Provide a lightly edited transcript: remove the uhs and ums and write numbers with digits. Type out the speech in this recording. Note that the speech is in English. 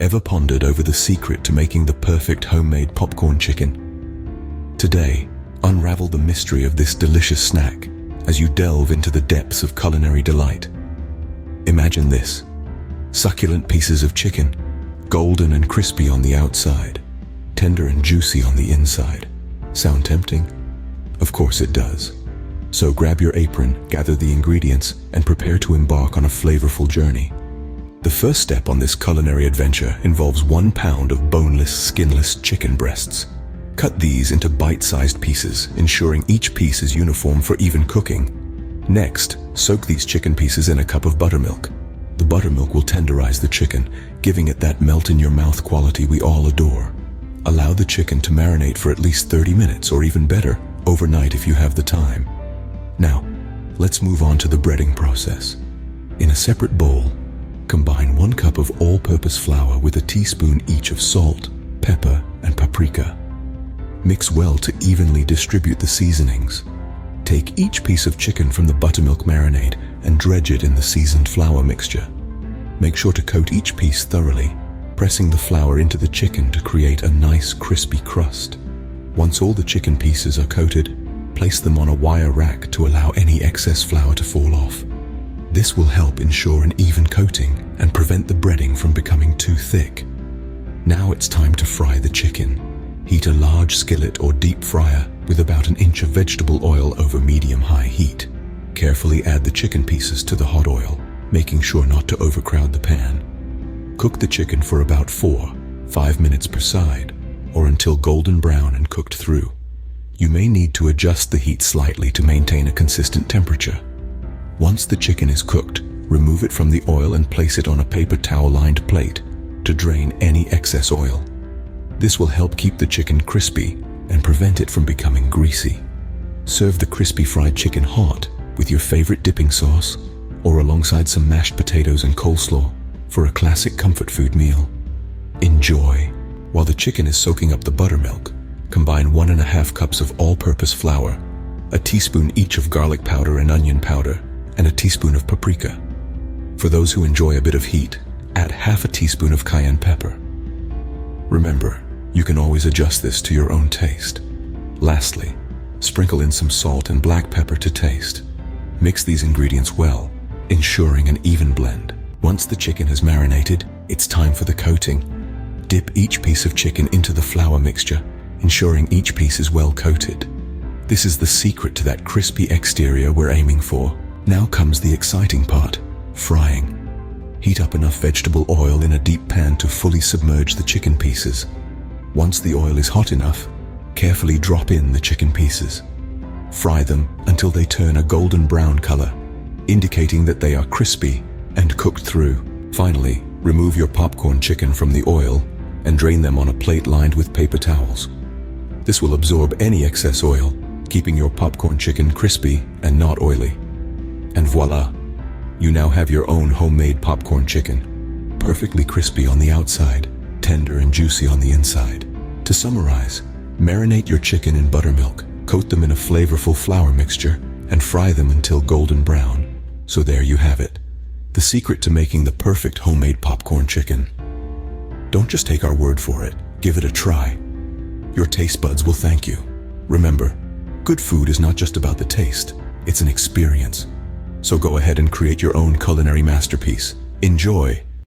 Ever pondered over the secret to making the perfect homemade popcorn chicken? Today, unravel the mystery of this delicious snack as you delve into the depths of culinary delight. Imagine this: succulent pieces of chicken, golden and crispy on the outside, tender and juicy on the inside. Sound tempting? Of course it does. So grab your apron, gather the ingredients, and prepare to embark on a flavorful journey. The first step on this culinary adventure involves 1 pound of boneless, skinless chicken breasts. Cut these into bite-sized pieces, ensuring each piece is uniform for even cooking. Next, soak these chicken pieces in a cup of buttermilk. The buttermilk will tenderize the chicken, giving it that melt-in-your-mouth quality we all adore. Allow the chicken to marinate for at least 30 minutes, or even better, overnight if you have the time. Now, let's move on to the breading process. In a separate bowl, combine 1 cup of all-purpose flour with a teaspoon each of salt, pepper, and paprika. Mix well to evenly distribute the seasonings. Take each piece of chicken from the buttermilk marinade and dredge it in the seasoned flour mixture. Make sure to coat each piece thoroughly, pressing the flour into the chicken to create a nice crispy crust. Once all the chicken pieces are coated, place them on a wire rack to allow any excess flour to fall off. This will help ensure an even coating and prevent the breading from becoming too thick. Now it's time to fry the chicken. Heat a large skillet or deep fryer with about 1 inch of vegetable oil over medium-high heat. Carefully add the chicken pieces to the hot oil, making sure not to overcrowd the pan. Cook the chicken for about 4-5 minutes per side, or until golden brown and cooked through. You may need to adjust the heat slightly to maintain a consistent temperature. Once the chicken is cooked, remove it from the oil and place it on a paper towel-lined plate to drain any excess oil. This will help keep the chicken crispy and prevent it from becoming greasy. Serve the crispy fried chicken hot with your favorite dipping sauce or alongside some mashed potatoes and coleslaw for a classic comfort food meal. Enjoy. While the chicken is soaking up the buttermilk, combine 1.5 cups of all-purpose flour, a teaspoon each of garlic powder and onion powder, and a teaspoon of paprika. For those who enjoy a bit of heat, add half a teaspoon of cayenne pepper. Remember, you can always adjust this to your own taste. Lastly, sprinkle in some salt and black pepper to taste. Mix these ingredients well, ensuring an even blend. Once the chicken has marinated, it's time for the coating. Dip each piece of chicken into the flour mixture, ensuring each piece is well coated. This is the secret to that crispy exterior we're aiming for. Now comes the exciting part: frying. Heat up enough vegetable oil in a deep pan to fully submerge the chicken pieces. Once the oil is hot enough, carefully drop in the chicken pieces. Fry them until they turn a golden brown color, indicating that they are crispy and cooked through. Finally, remove your popcorn chicken from the oil and drain them on a plate lined with paper towels. This will absorb any excess oil, keeping your popcorn chicken crispy and not oily. And voila! You now have your own homemade popcorn chicken, perfectly crispy on the outside, tender and juicy on the inside. To summarize, marinate your chicken in buttermilk, coat them in a flavorful flour mixture, and fry them until golden brown. So there you have it, the secret to making the perfect homemade popcorn chicken. Don't just take our word for it, give it a try. Your taste buds will thank you. Remember, good food is not just about the taste, it's an experience. So go ahead and create your own culinary masterpiece. Enjoy!